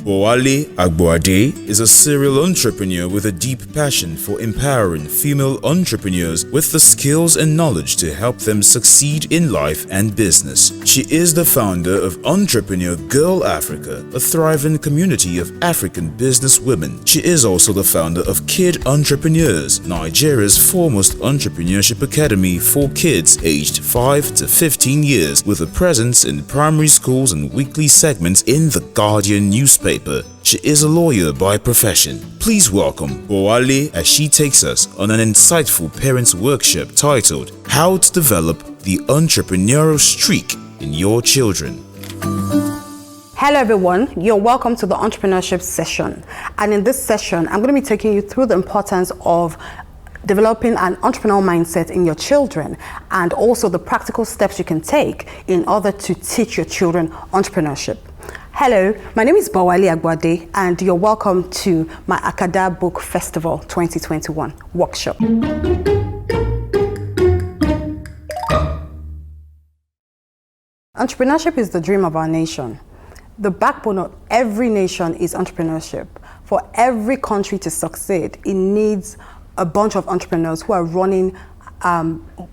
Bowale Agboade is a serial entrepreneur with a deep passion for empowering female entrepreneurs with the skills and knowledge to help them succeed in life and business. She is the founder of Entrepreneur Girl Africa, a thriving community of African business women. She is also the founder of Kid Entrepreneurs, Nigeria's foremost entrepreneurship academy for kids aged 5 to 15 years, with a presence in primary schools and weekly segments in the Guardian newspaper. She is a lawyer by profession. Please welcome Bowale as she takes us on an insightful parents workshop titled How to Develop the Entrepreneurial Streak in Your Children. Hello everyone, you're welcome to the Entrepreneurship session. And in this session, I'm going to be taking you through the importance of developing an entrepreneurial mindset in your children and also the practical steps you can take in order to teach your children entrepreneurship. Hello, my name is Bowale Agboade and you're welcome to my Akada Book Festival 2021 workshop. Entrepreneurship is the dream of our nation. The backbone of every nation is entrepreneurship. For every country to succeed, it needs a bunch of entrepreneurs who are running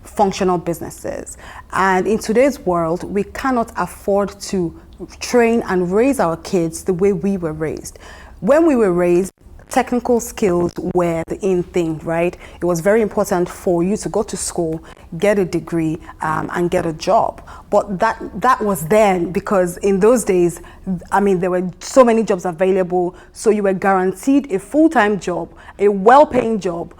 functional businesses. And in today's world, we cannot afford to train and raise our kids the way we were raised. When we were raised, technical skills were the in thing, right? It was very important for you to go to school, get a degree, and get a job. But that was then, because in those days, there were so many jobs available, so you were guaranteed a full-time job, a well-paying job,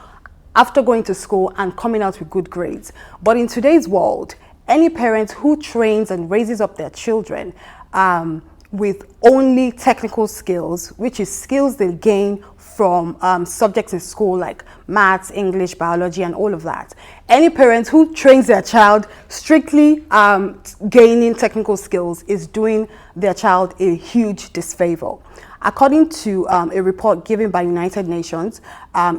after going to school and coming out with good grades. But in today's world, any parent who trains and raises up their children with only technical skills, which is skills they gain from subjects in school like maths, English, biology, and all of that. Any parent who trains their child strictly gaining technical skills is doing their child a huge disfavor. According to a report given by United Nations,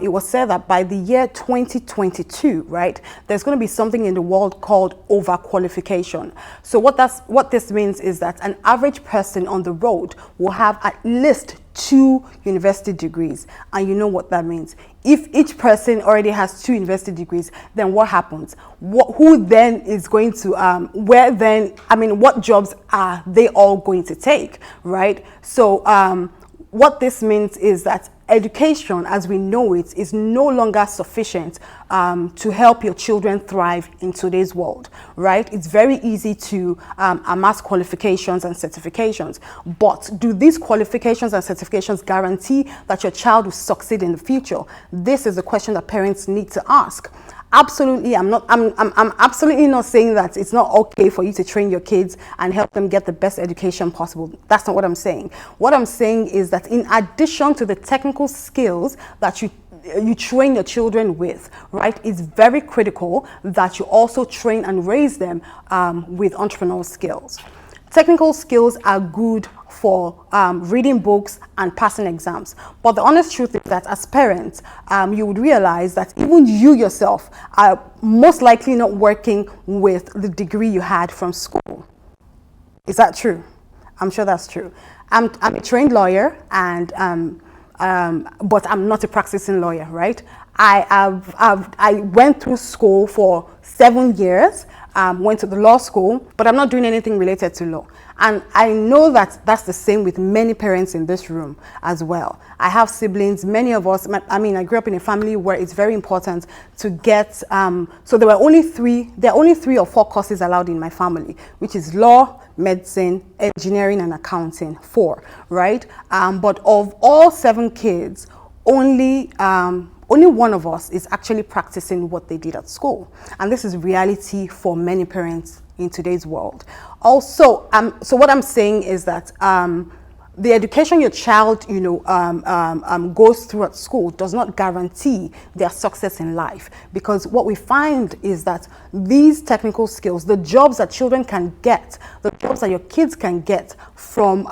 it was said that by the year 2022, right, there's going to be something in the world called overqualification. So what this means is that an average person on the road will have at least 2 university degrees. And you know what that means. If each person already has 2 university degrees, then what happens? Who then is going to, what jobs are they all going to take, right? So what this means is that education, as we know it, is no longer sufficient to help your children thrive in today's world, right? It's very easy to amass qualifications and certifications, but do these qualifications and certifications guarantee that your child will succeed in the future? This is a question that parents need to ask. Absolutely, I'm absolutely not saying that it's not okay for you to train your kids and help them get the best education possible. That's not what I'm saying. What I'm saying is that in addition to the technical skills that you train your children with, right, it's very critical that you also train and raise them with entrepreneurial skills. Technical skills are good for reading books and passing exams. But the honest truth is that as parents, you would realize that even you yourself are most likely not working with the degree you had from school. Is that true? I'm sure that's true. I'm a trained lawyer, and but I'm not a practicing lawyer, right? I went through school for 7 years, went to the law school, but I'm not doing anything related to law. And I know that that's the same with many parents in this room as well. I have siblings, many of us, I grew up in a family where it's very important to get, so there are only 3 or 4 courses allowed in my family, which is law, medicine, engineering, and accounting, 4, right? But of all 7 kids, only one of us is actually practicing what they did at school. And this is reality for many parents in today's world. Also, so what I'm saying is that the education your child, goes through at school does not guarantee their success in life, because what we find is that these technical skills, the jobs that children can get, the jobs that your kids can get from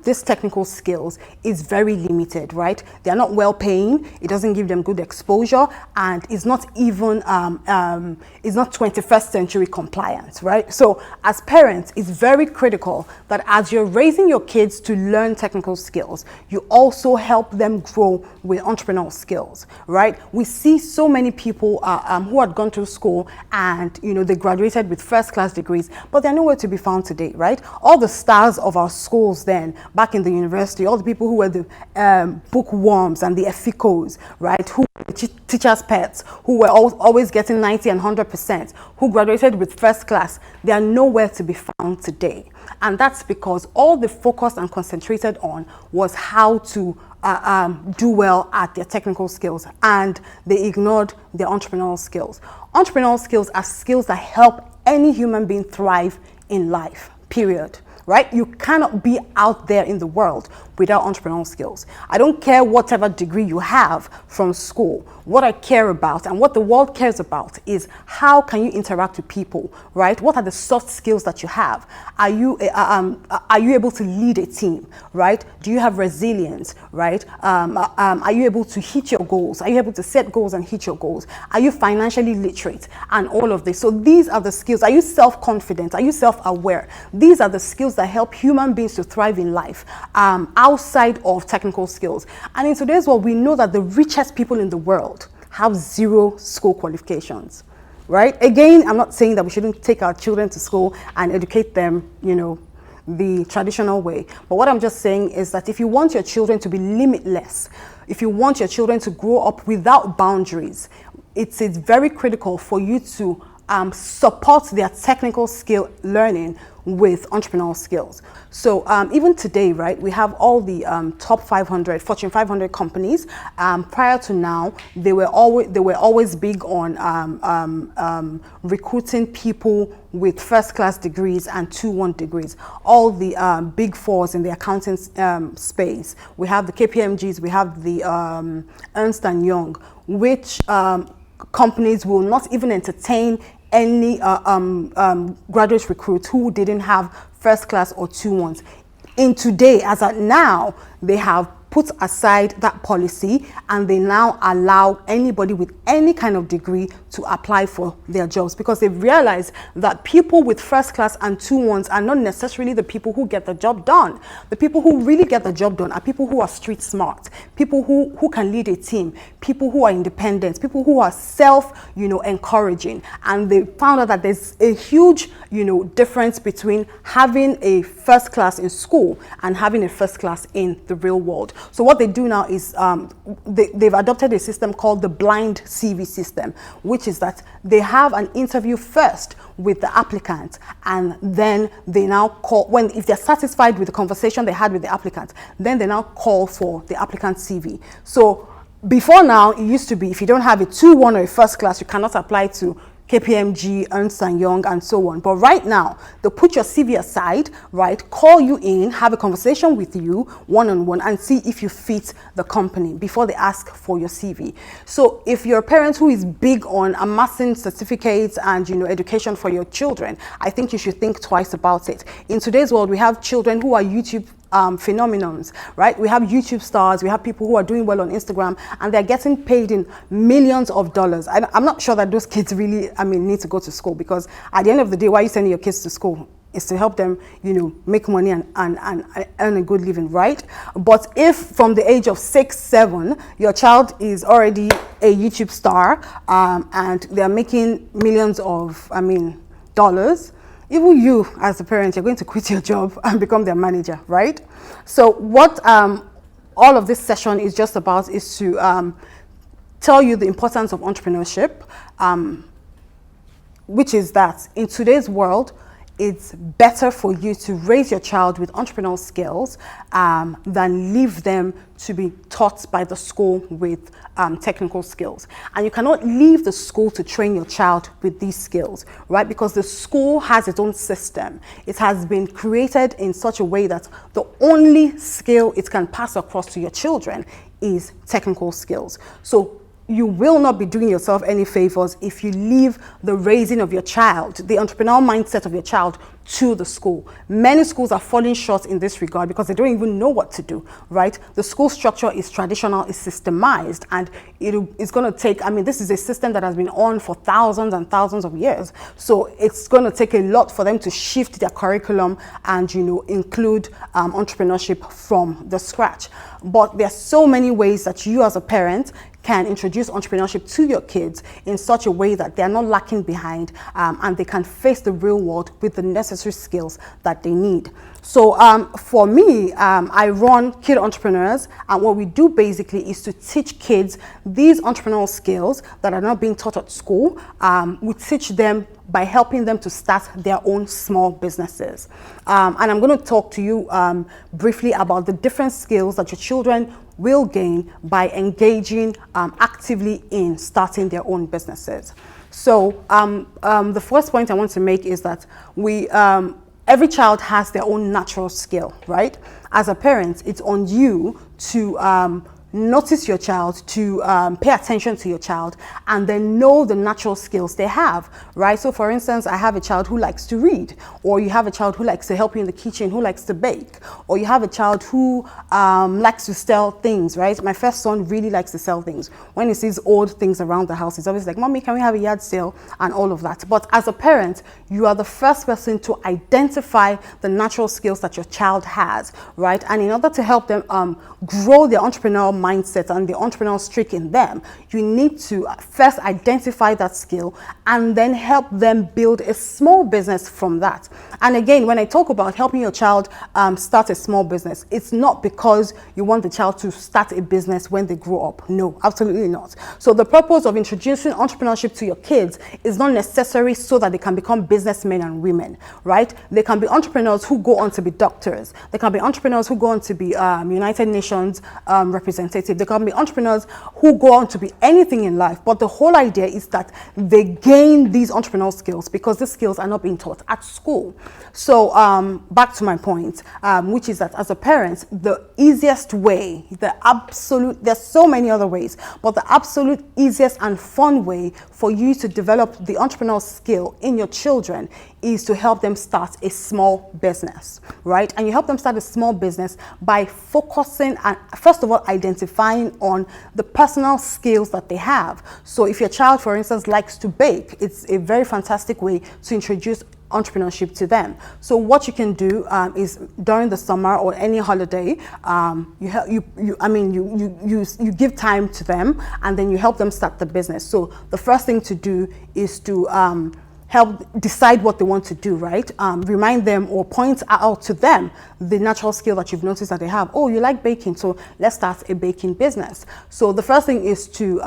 these technical skills is very limited, right? They are not well paying, it doesn't give them good exposure, and it's not even, it's not 21st century compliant, right? So as parents, it's very critical that as you're raising your kids to learn technical skills, you also help them grow with entrepreneurial skills, right? We see so many people who had gone to school and, you know, they graduated with first-class degrees, but they're nowhere to be found today, right? All the stars of our schools then, back in the university, all the people who were the bookworms and the efficos, right? Who were the teachers' pets, who were always getting 90 and 100%, who graduated with first class, they are nowhere to be found today. And that's because all they focused and concentrated on was how to do well at their technical skills, and they ignored their entrepreneurial skills. Entrepreneurial skills are skills that help any human being thrive in life, period. Right? You cannot be out there in the world without entrepreneurial skills. I don't care whatever degree you have from school. What I care about and what the world cares about is how can you interact with people, right? What are the soft skills that you have? Are you able to lead a team, right? Do you have resilience, right? Are you able to hit your goals? Are you able to set goals and hit your goals? Are you financially literate? And all of this. So these are the skills. Are you self-confident? Are you self-aware? These are the skills that help human beings to thrive in life, outside of technical skills. And in today's world, we know that the richest people in the world have 0 school qualifications, right? Again, I'm not saying that we shouldn't take our children to school and educate them, you know, the traditional way. But what I'm just saying is that if you want your children to be limitless, if you want your children to grow up without boundaries, it's very critical for you to support their technical skill learning with entrepreneurial skills. So even today, right, we have all the top 500, Fortune 500 companies. Prior to now, they were always big on recruiting people with first-class degrees and 2-1 degrees. All the big fours in the accounting space. We have the KPMGs, we have the Ernst & Young, which companies will not even entertain any graduate recruits who didn't have first class or 2-1s. In today, as at now, they have put aside that policy and they now allow anybody with any kind of degree to apply for their jobs, because they've realized that people with first class and 2-1s are not necessarily the people who get the job done. The people who really get the job done are people who are street smart, people who can lead a team, people who are independent, people who are self, encouraging. And they found out that there's a huge, difference between having a first class in school and having a first class in the real world. So what they do now is they've adopted a system called the blind CV system, which is that they have an interview first with the applicant, and then they now call, if they're satisfied with the conversation they had with the applicant, then they now call for the applicant's CV. So before now, it used to be if you don't have a 2-1 or a first class, you cannot apply to KPMG, Ernst & Young, and so on. But right now, they'll put your CV aside, right, call you in, have a conversation with you one-on-one and see if you fit the company before they ask for your CV. So if you're a parent who is big on amassing certificates and, education for your children, I think you should think twice about it. In today's world, we have children who are YouTube phenomenons, right? We have YouTube stars, we have people who are doing well on Instagram, and they're getting paid in millions of dollars. I'm not sure that those kids really, need to go to school, because at the end of the day, why are you sending your kids to school? Is to help them, make money and earn a good living, right? But if from the age of 6, 7, your child is already a YouTube star, and they're making millions of, dollars, even you as a parent, you're going to quit your job and become their manager, right? So what all of this session is just about is to tell you the importance of entrepreneurship, which is that in today's world, it's better for you to raise your child with entrepreneurial skills than leave them to be taught by the school with technical skills. And you cannot leave the school to train your child with these skills, right? Because the school has its own system. It has been created in such a way that the only skill it can pass across to your children is technical skills. So you will not be doing yourself any favors if you leave the raising of your child, the entrepreneurial mindset of your child, to the school. Many schools are falling short in this regard because they don't even know what to do, right? The school structure is traditional, is systemized, and it's going to take, I mean, this is a system that has been on for thousands and thousands of years. So it's going to take a lot for them to shift their curriculum and, include entrepreneurship from the scratch. But there are so many ways that you as a parent can introduce entrepreneurship to your kids in such a way that they're not lacking behind, and they can face the real world with the necessary skills that they need. So for me, I run Kid Entrepreneurs, and what we do basically is to teach kids these entrepreneurial skills that are not being taught at school. We teach them by helping them to start their own small businesses. And I'm going to talk to you briefly about the different skills that your children will gain by engaging actively in starting their own businesses. So the first point I want to make is that every child has their own natural skill, right? As a parent, it's on you to notice your child, to pay attention to your child, and then know the natural skills they have, right? So for instance, I have a child who likes to read, or you have a child who likes to help you in the kitchen, who likes to bake, or you have a child who likes to sell things, right? My first son really likes to sell things. When he sees old things around the house, he's always like, Mommy, can we have a yard sale? And all of that. But as a parent, you are the first person to identify the natural skills that your child has, right? And in order to help them grow their entrepreneurial mindset and the entrepreneurial streak in them, you need to first identify that skill and then help them build a small business from that. And again, when I talk about helping your child start a small business, it's not because you want the child to start a business when they grow up. No, absolutely not. So the purpose of introducing entrepreneurship to your kids is not necessary so that they can become businessmen and women, right? They can be entrepreneurs who go on to be doctors. They can be entrepreneurs who go on to be United Nations representatives. They can be entrepreneurs who go on to be anything in life. But the whole idea is that they gain these entrepreneurial skills because these skills are not being taught at school. So back to my point, which is that as a parent, the easiest way, there's so many other ways, but the absolute easiest and fun way for you to develop the entrepreneurial skill in your children is to help them start a small business, right? And you help them start a small business by focusing and, first of all, identifying on the personal skills that they have. So if your child, for instance, likes to bake, it's a very fantastic way to introduce entrepreneurship to them. So what you can do is during the summer or any holiday, you give time to them and then you help them start the business. So the first thing to do is to help decide what they want to do, right? Remind them or point out to them the natural skill that you've noticed that they have. Oh, you like baking, so let's start a baking business. So the first thing is to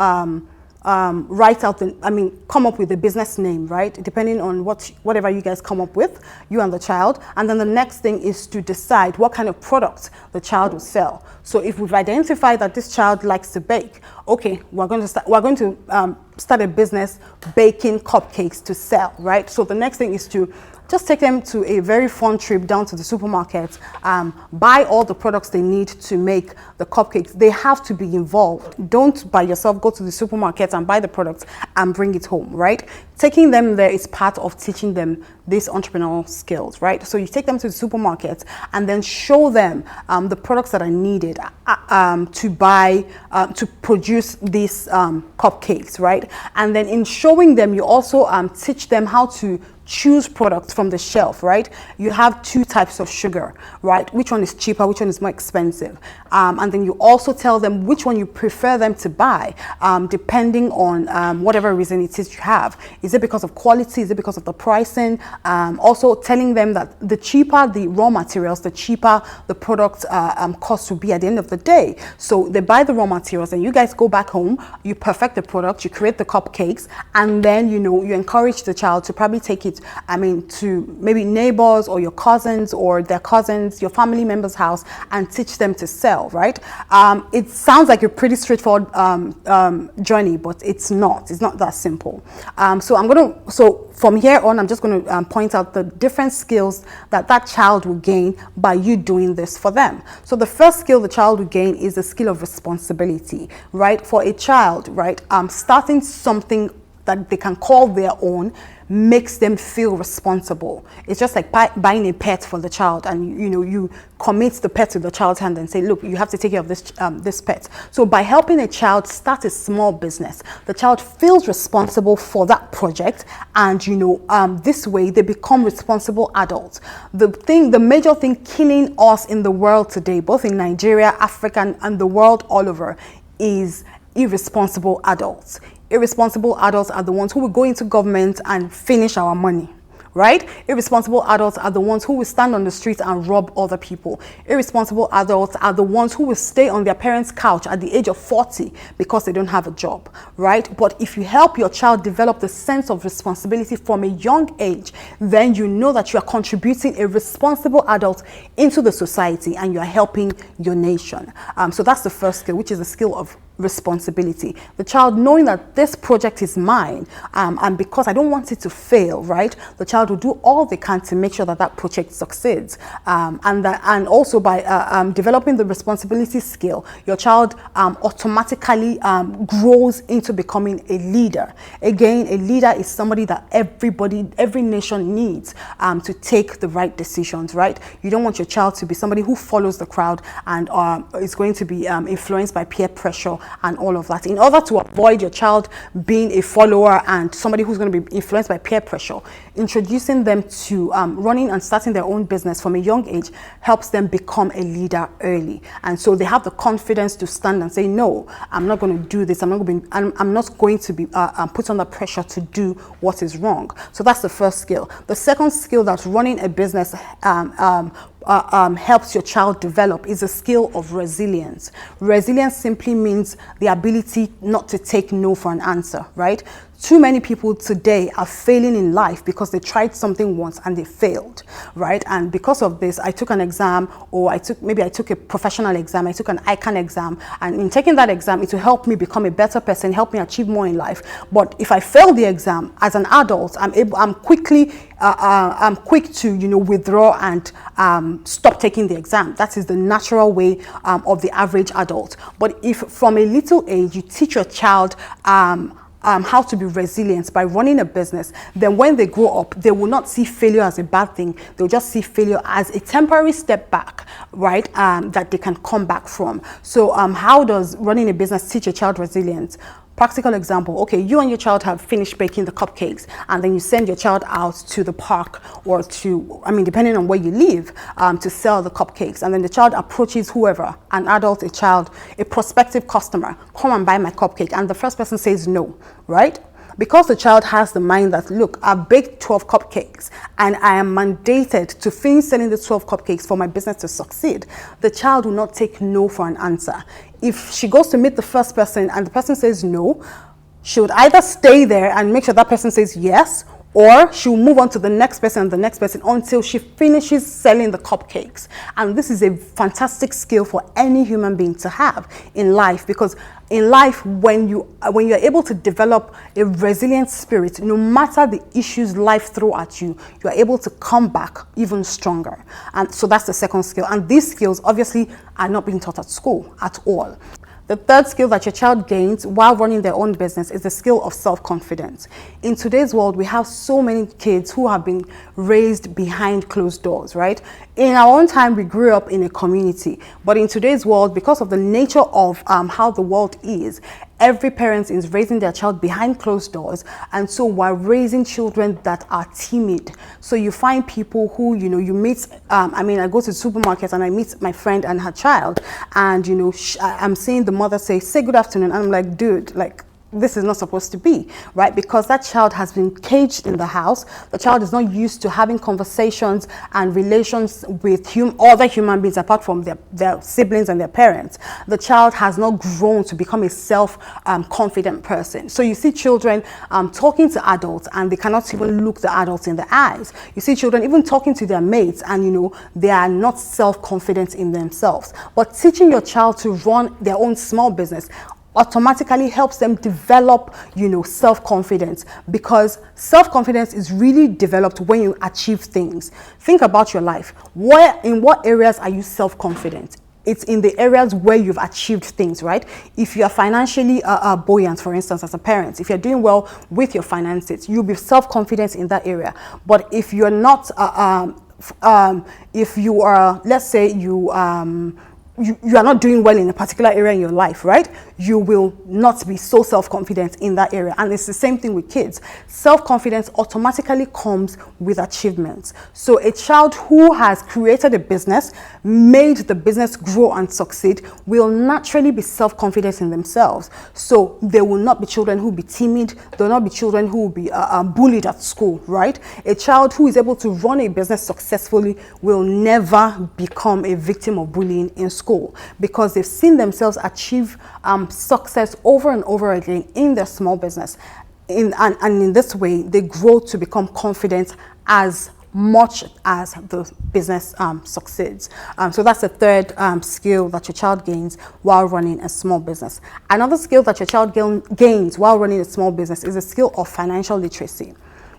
come up with a business name, right? Depending on whatever you guys come up with, you and the child. And then the next thing is to decide what kind of product the child will sell. So if we've identified that this child likes to bake, okay, we're going to start a business baking cupcakes to sell, right? So the next thing is to just take them to a very fun trip down to the supermarket, buy all the products they need to make the cupcakes. They have to be involved. Don't by yourself go to the supermarket and buy the products and bring it home, right? Taking them there is part of teaching them these entrepreneurial skills, right? So you take them to the supermarket and then show them the products that are needed to produce these cupcakes, right? And then in showing them, you also teach them how to choose products from the shelf, right? You have two types of sugar, right? Which one is cheaper, which one is more expensive? And then you also tell them which one you prefer them to buy, depending on whatever reason it is you have. Is it because of quality? Is it because of the pricing? Also telling them that the cheaper the raw materials, the cheaper the product cost will be at the end of the day. So they buy the raw materials and you guys go back home, you perfect the product, you create the cupcakes, and then you encourage the child to probably take it street, to maybe neighbors or your cousins or their cousins, your family members' house, and teach them to sell, right? It sounds like a pretty straightforward journey, but it's not. It's not that simple. So from here on, I'm just going to point out the different skills that child will gain by you doing this for them. So the first skill the child will gain is the skill of responsibility, right? For a child, right, starting something that they can call their own makes them feel responsible. It's just like buying a pet for the child, and you commit the pet to the child's hand and say, look, you have to take care of this pet. So by helping a child start a small business, the child feels responsible for that project, and this way they become responsible adults. The major thing killing us in the world today, both in Nigeria, Africa, and the world all over, is irresponsible adults. Irresponsible adults are the ones who will go into government and finish our money, right? Irresponsible adults are the ones who will stand on the streets and rob other people. Irresponsible adults are the ones who will stay on their parents' couch at the age of 40 because they don't have a job, right? But if you help your child develop the sense of responsibility from a young age, then you know that you are contributing a responsible adult into the society and you are helping your nation. So that's the first skill, which is the skill of responsibility. The child knowing that this project is mine, and because I don't want it to fail, right? The child will do all they can to make sure that project succeeds. And also by developing the responsibility skill, your child automatically grows into becoming a leader. Again, a leader is somebody that every nation needs to take the right decisions, right? You don't want your child to be somebody who follows the crowd and is going to be influenced by peer pressure and all of that. In order to avoid your child being a follower and somebody who's going to be influenced by peer pressure, introducing them to running and starting their own business from a young age helps them become a leader early. And so they have the confidence to stand and say, no, I'm not going to do this. I'm not going to be put under pressure to do what is wrong. So that's the first skill. The second skill that running a business helps your child develop is a skill of resilience. Resilience simply means the ability not to take no for an answer, right? Too many people today are failing in life because they tried something once and they failed, right? And because of this, I took an exam, or I took a professional exam, I took an ICANN exam, and in taking that exam, it will help me become a better person, help me achieve more in life. But if I fail the exam as an adult, I'm quick to withdraw and stop taking the exam. That is the natural way of the average adult. But if from a little age you teach your child how to be resilient by running a business, then when they grow up, they will not see failure as a bad thing. They'll just see failure as a temporary step back, right? That they can come back from. So how does running a business teach a child resilience? Practical example, okay, you and your child have finished baking the cupcakes, and then you send your child out to the park or depending on where you live, to sell the cupcakes. And then the child approaches whoever, an adult, a child, a prospective customer, come and buy my cupcake. And the first person says no, right? Because the child has the mind that, look, I've baked 12 cupcakes and I am mandated to finish selling the 12 cupcakes for my business to succeed, the child will not take no for an answer. If she goes to meet the first person and the person says no, she would either stay there and make sure that person says yes, or she'll move on to the next person and the next person until she finishes selling the cupcakes. And this is a fantastic skill for any human being to have in life, because in life, when you're able to develop a resilient spirit, no matter the issues life throw at you, you are able to come back even stronger. And so that's the second skill. And these skills obviously are not being taught at school at all. The third skill that your child gains while running their own business is the skill of self-confidence. In today's world, we have so many kids who have been raised behind closed doors, right? In our own time, we grew up in a community. But in today's world, because of the nature of how the world is, every parent is raising their child behind closed doors, and so we're raising children that are timid. So you find people who, you meet, I go to the supermarket and I meet my friend and her child, and I'm seeing the mother say good afternoon, and I'm like, dude, like, this is not supposed to be, right? Because that child has been caged in the house. The child is not used to having conversations and relations with other human beings apart from their siblings and their parents. The child has not grown to become a self-confident person. So you see children talking to adults and they cannot even look the adults in the eyes. You see children even talking to their mates and they are not self-confident in themselves. But teaching your child to run their own small business automatically helps them develop, self-confidence, because self-confidence is really developed when you achieve things. Think about your life. In what areas are you self-confident? It's in the areas where you've achieved things, right? If you are financially buoyant, for instance, as a parent, if you're doing well with your finances, you'll be self-confident in that area. But if you're not, if you are, let's say you are not doing well in a particular area in your life, right? You will not be so self-confident in that area. And it's the same thing with kids. Self-confidence automatically comes with achievements. So a child who has created a business, made the business grow and succeed, will naturally be self-confident in themselves. So they will not be children who will be timid. They will not be children who will be bullied at school, right? A child who is able to run a business successfully will never become a victim of bullying in school, because they've seen themselves achieve success over and over again in their small business. And in this way, they grow to become confident as much as the business succeeds. So that's the third skill that your child gains while running a small business. Another skill that your child gains while running a small business is a skill of financial literacy.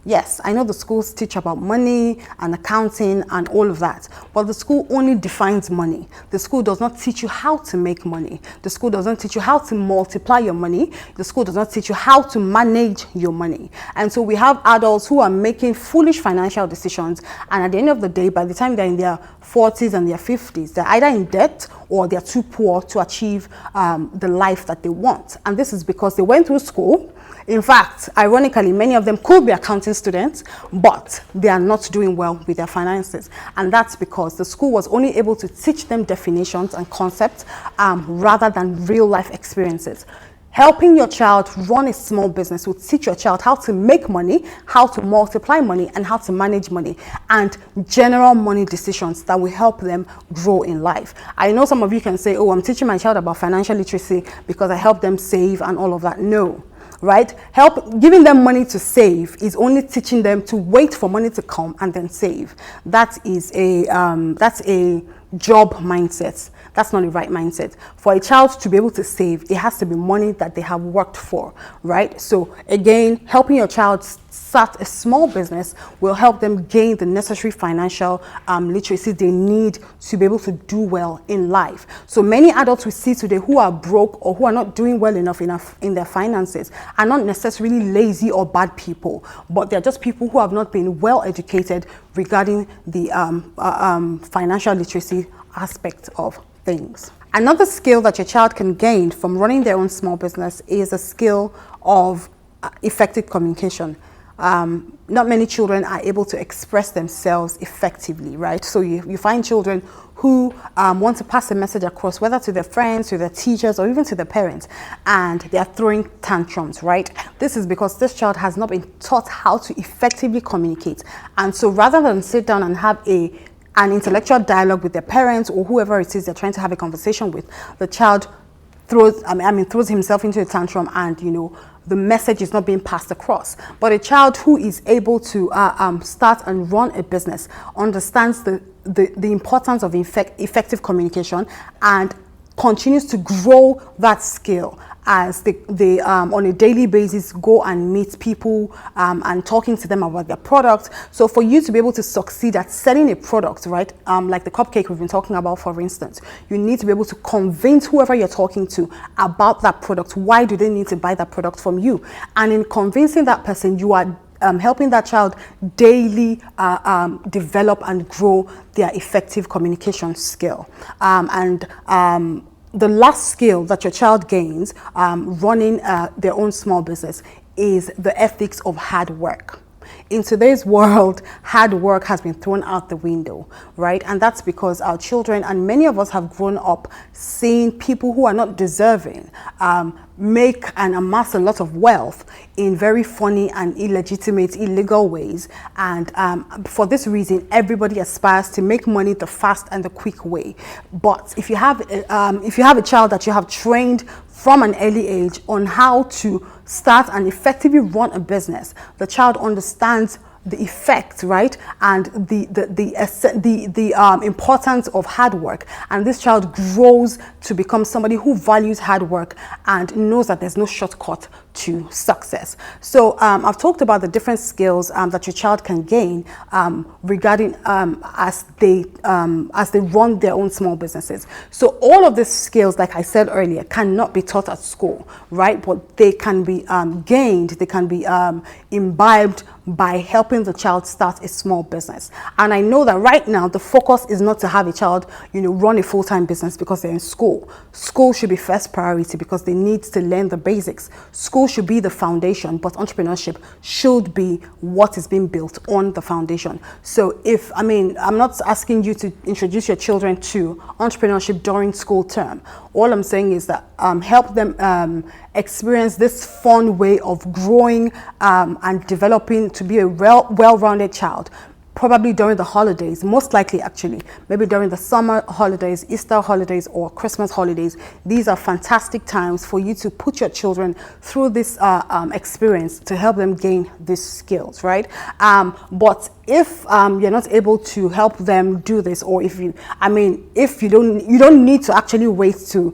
Yes, I know the schools teach about money and accounting and all of that, but the school only defines money. The school does not teach you how to make money. The school doesn't teach you how to multiply your money. The school does not teach you how to manage your money. And so we have adults who are making foolish financial decisions, and at the end of the day, by the time they're in their 40s and their 50s, they're either in debt or they're too poor to achieve the life that they want. And this is because they went through school. In fact, ironically, many of them could be accounting students, but they are not doing well with their finances. And that's because the school was only able to teach them definitions and concepts rather than real life experiences. Helping your child run a small business will teach your child how to make money, how to multiply money, and how to manage money, and general money decisions that will help them grow in life. I know some of you can say, oh, I'm teaching my child about financial literacy because I help them save and all of that. No. Right? Giving them money to save is only teaching them to wait for money to come and then save. That's a job mindset. That's not the right mindset. For a child to be able to save, it has to be money that they have worked for, right? So again, helping your child start a small business will help them gain the necessary financial literacy they need to be able to do well in life. So many adults we see today who are broke or who are not doing well enough in their finances are not necessarily lazy or bad people, but they're just people who have not been well educated regarding the financial literacy aspect of things. Another skill that your child can gain from running their own small business is a skill of effective communication. Not many children are able to express themselves effectively, right? So you find children who want to pass a message across, whether to their friends, to their teachers, or even to their parents, and they are throwing tantrums, right? This is because this child has not been taught how to effectively communicate. And so rather than sit down and have an intellectual dialogue with their parents or whoever it is they're trying to have a conversation with, the child throws himself into a tantrum, and the message is not being passed across. But a child who is able to start and run a business understands the importance of effective communication and continues to grow that skill as they on a daily basis go and meet people and talking to them about their product. So for you to be able to succeed at selling a product, right, like the cupcake we've been talking about, for instance, you need to be able to convince whoever you're talking to about that product. Why do they need to buy that product from you? And in convincing that person, you are helping that child daily develop and grow their effective communication skill. The last skill that your child gains running their own small business is the ethics of hard work. In today's world, hard work has been thrown out the window, right? And that's because our children, and many of us have grown up seeing people who are not deserving make and amass a lot of wealth in very funny and illegitimate, illegal ways. And for this reason, everybody aspires to make money the fast and the quick way. But if you have a child that you have trained from an early age on how to start and effectively run a business, the child understands the effect, right, and the importance of hard work, and this child grows to become somebody who values hard work and knows that there's no shortcut to success. So I've talked about the different skills that your child can gain regarding as they run their own small businesses. So all of these skills, like I said earlier, cannot be taught at school, right? But they can be gained, they can be imbibed by helping the child start a small business. And I know that right now the focus is not to have a child, run a full-time business because they're in school. School should be first priority because they need to learn the basics. School should be the foundation, but entrepreneurship should be what is being built on the foundation. So I'm not asking you to introduce your children to entrepreneurship during school term. All I'm saying is that help them experience this fun way of growing and developing to be a well-rounded child, probably during the holidays, most likely actually, maybe during the summer holidays, Easter holidays, or Christmas holidays. These are fantastic times for you to put your children through this experience to help them gain these skills, right? But if you're not able to help them do this, or if you don't need to actually wait to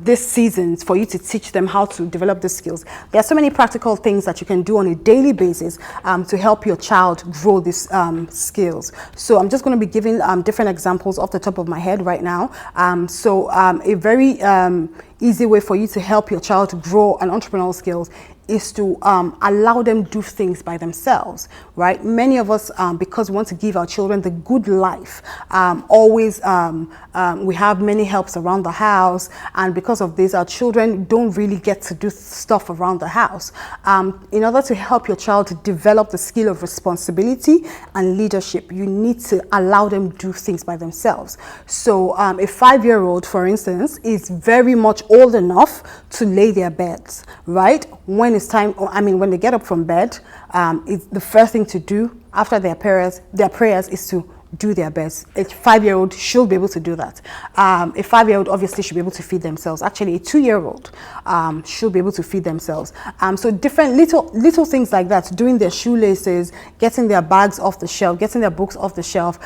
this seasons for you to teach them how to develop the skills. There are so many practical things that you can do on a daily basis to help your child grow these skills. So I'm just going to be giving different examples off the top of my head right now. A very easy way for you to help your child grow an entrepreneurial skills is to allow them do things by themselves, right? Many of us, because we want to give our children the good life, we have many helps around the house, and because of this, our children don't really get to do stuff around the house. In order to help your child to develop the skill of responsibility and leadership, you need to allow them do things by themselves. So a 5-year-old, for instance, is very much old enough to lay their beds, right? When it's time, when they get up from bed, it's the first thing to do after their prayers is to do their best. A 5-year-old should be able to do that. A 5-year-old obviously should be able to feed themselves. Actually, a 2-year-old should be able to feed themselves. So different little things like that, doing their shoelaces, getting their bags off the shelf, getting their books off the shelf.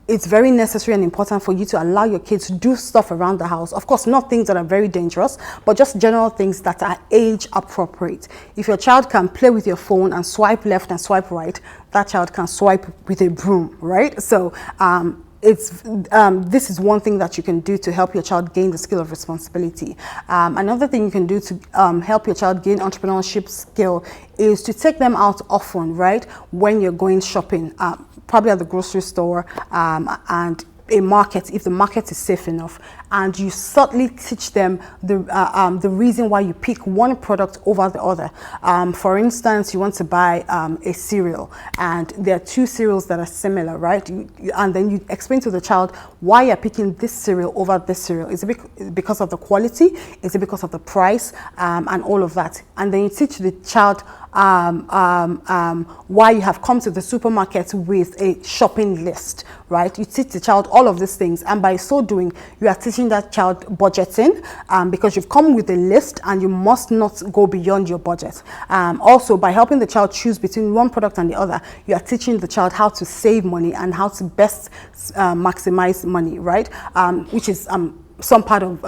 It's very necessary and important for you to allow your kids to do stuff around the house. Of course, not things that are very dangerous, but just general things that are age appropriate. If your child can play with your phone and swipe left and swipe right, that child can swipe with a broom, right? So this is one thing that you can do to help your child gain the skill of responsibility. Another thing you can do to help your child gain entrepreneurship skill is to take them out often, right? When you're going shopping, probably at the grocery store and a market, if the market is safe enough, and you subtly teach them the reason why you pick one product over the other. For instance, you want to buy a cereal, and there are 2 cereals that are similar, right? And then you explain to the child why you're picking this cereal over this cereal. Is it because of the quality? Is it because of the price? And all of that. And then you teach the child why you have come to the supermarket with a shopping list, right? You teach the child all of these things, and by so doing, you are teaching that child budgeting, because you've come with a list and you must not go beyond your budget. Also, by helping the child choose between one product and the other, you are teaching the child how to save money and how to best maximize money, right? Which is some part of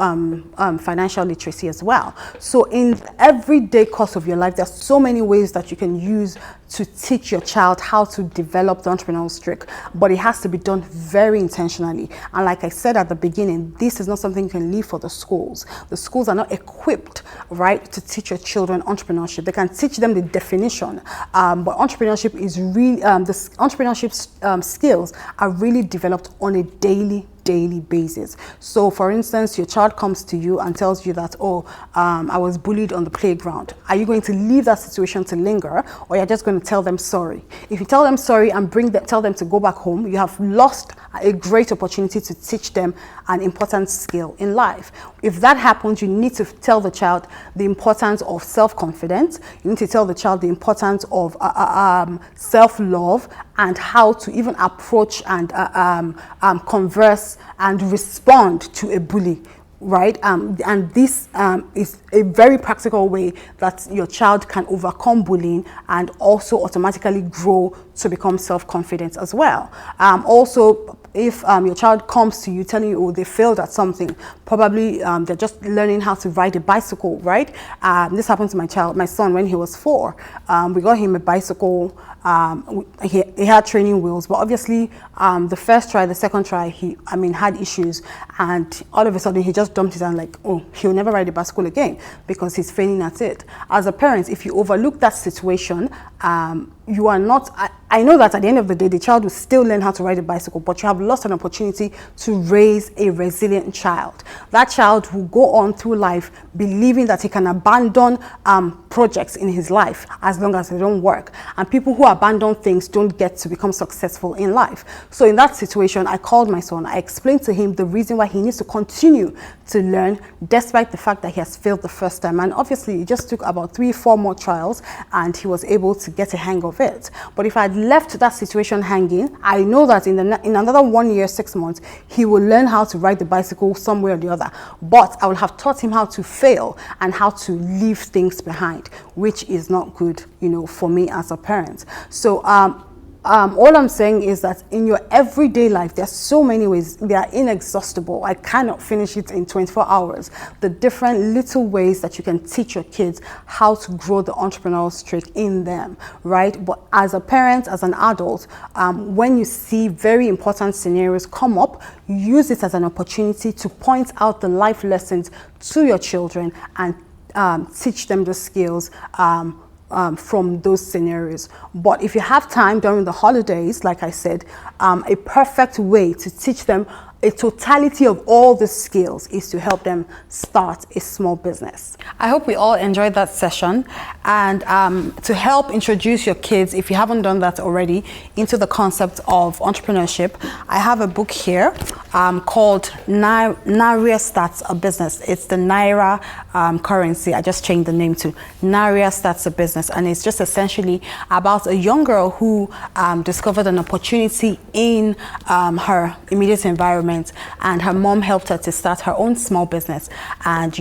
financial literacy as well. So in the everyday course of your life, there's so many ways that you can use to teach your child how to develop the entrepreneurial streak, but it has to be done very intentionally. And like I said at the beginning, this is not something you can leave for the schools. The schools are not equipped, right, to teach your children entrepreneurship. They can teach them the definition, but entrepreneurship is really, the entrepreneurship skills are really developed on a daily basis. So for instance, your child comes to you and tells you that, I was bullied on the playground. Are you going to leave that situation to linger, or you're just going to going to tell them sorry. If you tell them sorry and tell them to go back home, you have lost a great opportunity to teach them an important skill in life. If that happens, you need to tell the child the importance of self-confidence. You need to tell the child the importance of self-love and how to even approach and converse and respond to a bully. Right, and this is a very practical way that your child can overcome bullying and also automatically grow to become self-confident as well. Also, if your child comes to you telling you, oh, they failed at something, probably they're just learning how to ride a bicycle, right? This happened to my son when he was 4. We got him a bicycle. He had training wheels, but obviously the first try, the second try, he had issues, and all of a sudden he just dumped it and like, oh, he'll never ride a bicycle again because he's failing at it. As a parent, if you overlook that situation, you are not, I know that at the end of the day, the child will still learn how to ride a bicycle, but you have lost an opportunity to raise a resilient child. That child will go on through life believing that he can abandon projects in his life as long as they don't work. And people who abandon things don't get to become successful in life. So in that situation, I called my son. I explained to him the reason why he needs to continue to learn despite the fact that he has failed the first time. And obviously, it just took about 3-4 more trials and he was able to get a hang of it. But if I had left that situation hanging, I know that in another 1 year, 6 months, he will learn how to ride the bicycle somewhere or the other. But I will have taught him how to fail and how to leave things behind, which is not good, for me as a parent. So all I'm saying is that in your everyday life, there's so many ways. They are inexhaustible. I cannot finish it in 24 hours. The different little ways that you can teach your kids how to grow the entrepreneurial streak in them, right? But as a parent, as an adult, when you see very important scenarios come up, use it as an opportunity to point out the life lessons to your children and teach them the skills from those scenarios. But if you have time during the holidays, like I said, a perfect way to teach them a totality of all the skills is to help them start a small business. I hope we all enjoyed that session, and to help introduce your kids, if you haven't done that already, into the concept of entrepreneurship, I have a book here called Naira Starts a Business. It's the Naira currency. I just changed the name to Naira Starts a Business, and it's just essentially about a young girl who discovered an opportunity in her immediate environment, and her mom helped her to start her own small business, and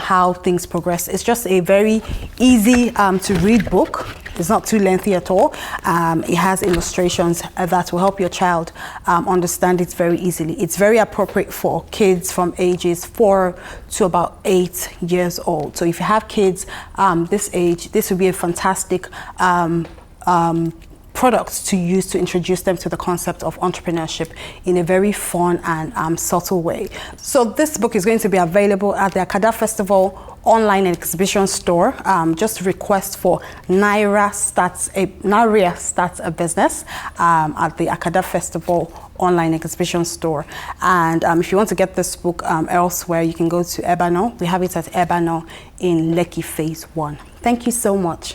how things progress. It's just a very easy to read book. It's not too lengthy at all. It has illustrations that will help your child understand it very easily. It's very appropriate for kids from ages 4 to about 8 years old. So if you have kids this age, this would be a fantastic products to use to introduce them to the concept of entrepreneurship in a very fun and subtle way. So this book is going to be available at the Akada Festival online exhibition store. Just request for Naira Starts a Business at the Akada Festival online exhibition store. And if you want to get this book elsewhere, you can go to Ebano. We have it at Ebano in Lekki Phase 1. Thank you so much.